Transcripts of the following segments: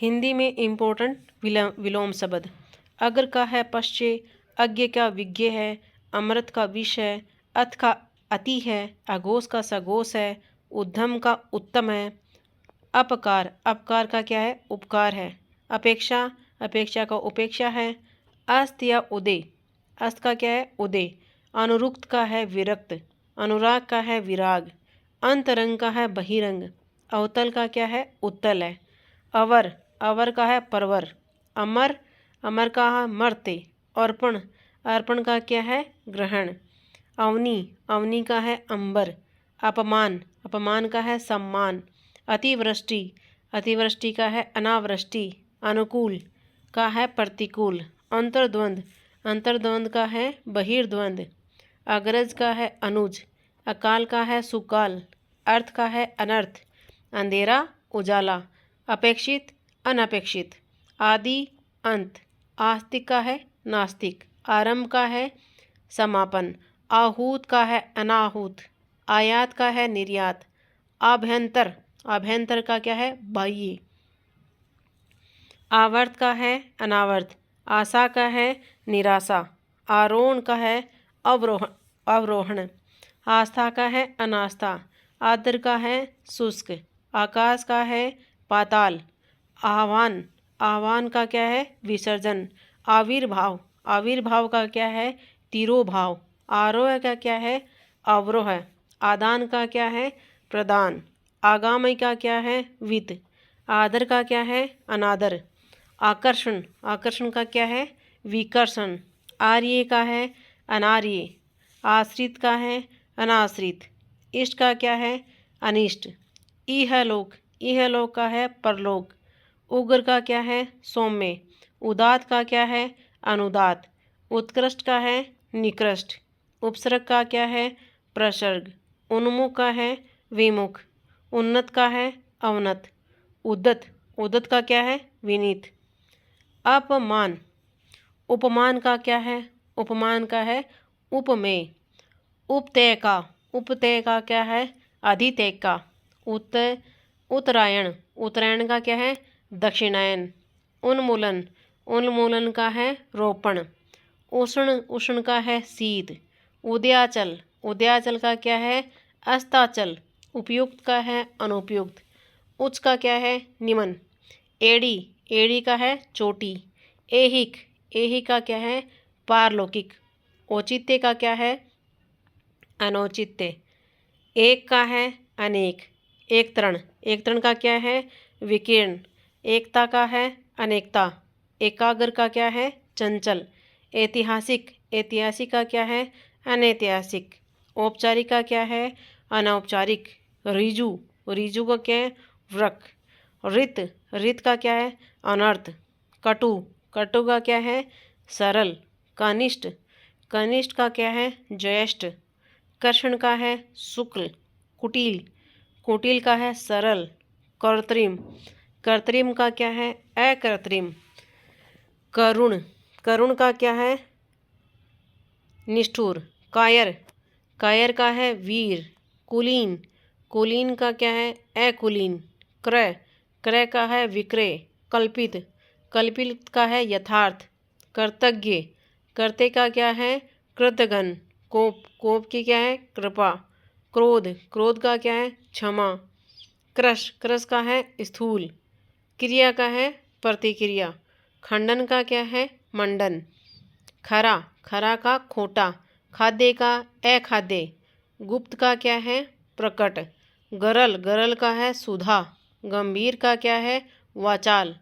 हिंदी में इम्पोर्टेंट विलोम शब्द। अग्र का है पश्चे, अज्ञ का विज्ञ है, अमृत का विष है, अथ का अति है, अघोष का सघोष है, उद्धम का उत्तम है। अपकार, अपकार का क्या है? उपकार है। अपेक्षा, अपेक्षा का उपेक्षा है। अस्त या उदय, अस्त का क्या है? उदय। अनुरुक्त का है विरक्त, अनुराग का है विराग। अंतरंग का है बहिरंग, अवतल का क्या है? उत्तल है। अवर, अवर का है परवर। अमर, अमर का है मर्त्य। अर्पण, अर्पण का क्या है? ग्रहण। अवनी, अवनी का है अंबर। अपमान, अपमान का है सम्मान। अतिवृष्टि, अतिवृष्टि का है अनावृष्टि। अनुकूल का है प्रतिकूल। अंतर्द्वंद, अंतर्द्वंद का है बहिर्द्वंद। अग्रज का है अनुज, अकाल का है सुकाल। अर्थ का है अनर्थ, अंधेरा उजाला। अपेक्षित, अनपेक्षित। आदि, अंत। आस्तिक का है नास्तिक। आरंभ का है समापन। आहूत का है अनाहूत। आयात का है निर्यात। आभ्यंतर, आभ्यंतर का क्या है? बाह्य। आवर्त का है अनावर्त। आशा का है निराशा। आरोहण का है अवरोहण, अवरोहण। आस्था का है अनास्था। आदर का है शुष्क। आकाश का है पाताल। आह्वान, आह्वान का क्या है? विसर्जन। आविर्भाव, आविर्भाव का क्या है? तिरोभाव। आरोह का क्या है? अवरोह। आदान का क्या है? प्रदान। आगामी का क्या है? वित्त। आदर का क्या है? अनादर। आकर्षण, आकर्षण का क्या है? विकर्षण। आर्य का है अनार्य। आश्रित का है अनाश्रित। इष्ट का क्या है? अनिष्ट। इहलोक, इहलोक का है परलोक। उग्र का क्या है? सौम्य। उदात का क्या है? अनुदात। उत्कृष्ट का है निकृष्ट। उपसर्ग का क्या है? प्रसर्ग। उन्मुख का है विमुख। उन्नत का है अवनत। उद्दत, उद्दत का क्या है? विनीत। अपमान, उपमान का क्या है? उपमान का है उपमेय। उपतय का, उपतय का क्या है? अधितय का। उत्तरायण, उत्तरायण का क्या है? दक्षिणायन। उन्मूलन, उन्मूलन का है रोपण। उष्ण, उष्ण का है शीत। उदयाचल, उदयाचल का क्या है? अस्ताचल। उपयुक्त का है अनुपयुक्त। उच्च का क्या है? निम्न। एड़ी, एड़ी का है चोटी। ऐहिक, ऐहिक का क्या है? पारलौकिक। औचित्य का क्या है? अनौचित्य। एक का है अनेक। एक तरण, एक तरण का क्या है? विकीर्ण। एकता का है अनेकता। एकाग्र का क्या है? चंचल। ऐतिहासिक, ऐतिहासिक का क्या है? अनैतिहासिक। औपचारिक का क्या है? अनौपचारिक। ऋजु, ऋजु का क्या है? वृक। ऋत, ऋत का क्या है? अनर्थ। कटु, कटु का क्या है? सरल। कनिष्ठ, कनिष्ठ का क्या है? ज्येष्ठ। कृष्ण का है शुक्ल। कुटिल, कुटिल का है सरल। कृत्रिम, कृत्रिम का क्या है? अकृत्रिम। करुण, करुण का क्या है? निष्ठुर। कायर, कायर का है वीर। कुलीन, कुलीन का क्या है? अकुलीन। क्रय, क्रय का है विक्रय। कल्पित, कल्पित का है यथार्थ। कृतज्ञ, कर्ते का क्या है? कृतघ्न। कोप, कोप की क्या है? कृपा। क्रोध, क्रोध का क्या है? क्षमा। क्रश, क्रश का है स्थूल। क्रिया का है प्रतिक्रिया। खंडन का क्या है? मंडन। खरा, खरा का खोटा। खाद्य का अखाद्य। गुप्त का क्या है? प्रकट। गरल, गरल का है सुधा। गंभीर का क्या है? वाचाल।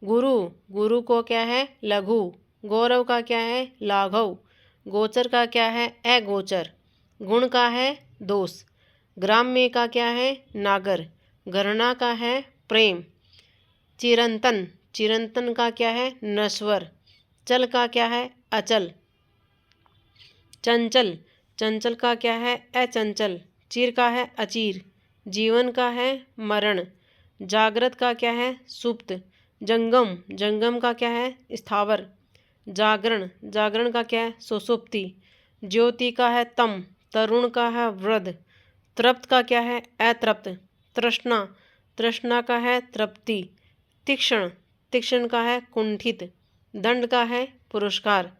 गुरु, गुरु को क्या है? लघु। गौरव का क्या है? लाघव। गोचर का क्या है? अगोचर। गुण का है दोष। ग्राम्य का क्या है? नागर। गणना का है प्रेम। चिरंतन, चिरंतन का क्या है? नश्वर। चल का क्या है? अचल। चंचल, चंचल का क्या है? अचंचल। चिर का है अचीर। जीवन का है मरण। जागृत का क्या है? सुप्त। जंगम, जंगम का क्या है? स्थावर। जागरण, जागरण का क्या है? सुषुप्ति। ज्योति का है तम। तरुण का है वृद्ध। तृप्त का क्या है? अतृप्त। तृष्णा, तृष्णा का है तृप्ति। तीक्ष्ण, तीक्ष्ण का है कुंठित, दंड का है पुरस्कार,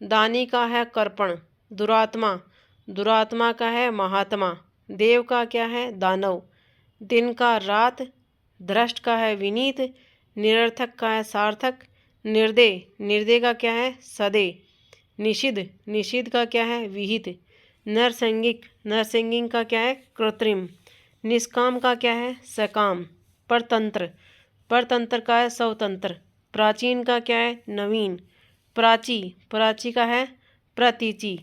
दानी का है कर्पण, दुरात्मा, दुरात्मा का है महात्मा, देव का क्या है दानव, दिन का रात, भ्रष्ट का है विनीत, निरर्थक का है सार्थक, निर्दय, निर्दय का क्या है सदे, निषिद्ध, निषिद्ध का क्या है विहित, नरसंगिक, नरसंगिक का क्या है कृत्रिम, निष्काम का क्या है सकाम, परतंत्र, परतंत्र का है स्वतंत्र, प्राचीन का क्या है नवीन, प्राची, प्राची का है प्रतीचि,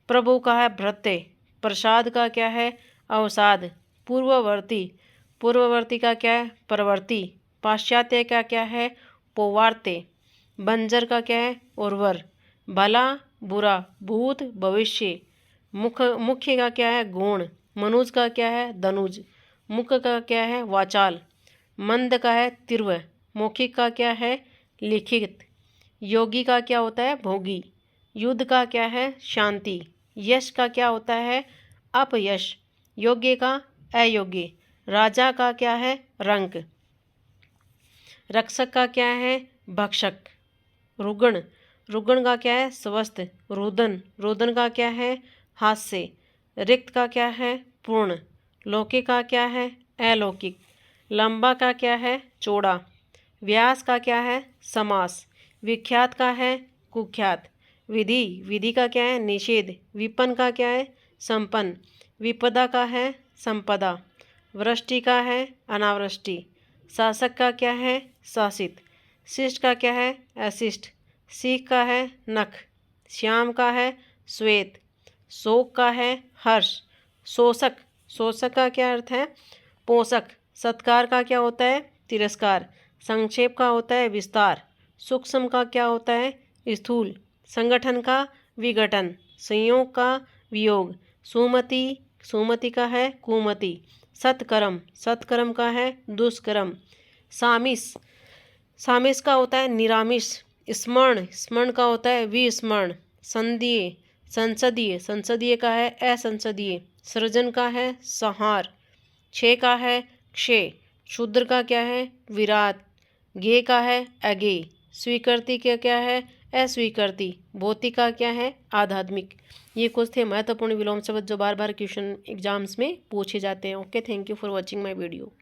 प्रभु का है भृत्य, प्रसाद का क्या है अवसाद, पूर्ववर्ती, पूर्ववर्ती का क्या है प्रवर्ती, पाश्चात्य का क्या है पौवार्त्य, बंजर का क्या है उर्वर, भला बुरा, भूत भविष्य, मुख्य का क्या है गुण, मनुज का क्या है धनुज, मुख का क्या है वाचाल, मंद का है तीव्र, मौखिक का क्या है लिखित, योगी का क्या होता है भोगी, युद्ध का क्या है शांति, यश का क्या होता है अपयश, योग्य का अयोग्य, राजा का क्या है रंक, रक्षक का क्या है भक्षक, रुगण, रुगण का क्या है स्वस्थ, रुदन, रुदन का क्या है हास्य, रिक्त का क्या है पूर्ण, लौकिक का क्या है अलौकिक, लंबा का क्या है चौड़ा, व्यास का क्या है समास, विख्यात का है कुख्यात, विधि, विधि का क्या है निषेध, विपन्न का क्या है संपन्न, विपदा का है संपदा, वृष्टि का है अनावृष्टि, शासक का क्या है शासित, शिष्ट का क्या है अशिष्ट, सीख का है नख, श्याम का है श्वेत, शोक का है हर्ष, शोषक, शोषक का क्या अर्थ है पोषक, सत्कार का क्या होता है तिरस्कार, संक्षेप का होता है विस्तार, सूक्ष्म का क्या होता है स्थूल, संगठन का विघटन, संयोग का वियोग, सुमति, सुमति का है कुमति, सत्कर्म, सत्कर्म का है दुष्कर्म, सामिस, सामिस का होता है निरामिष, स्मरण, स्मरण का होता है विस्मरण, संधीय, संसदीय, संसदीय का है असंसदीय, सृजन का है संहार, क्षय का है क्षय, शूद्र का क्या है विराट, ज्ञेय का है अज्ञेय, स्वीकृति का क्या है अस्वीकृति, भौतिक का क्या है आध्यात्मिक। ये कुछ थे महत्वपूर्ण विलोम शब्द जो बार बार क्वेश्चन एग्जाम्स में पूछे जाते हैं। Okay, thank you for watching my video.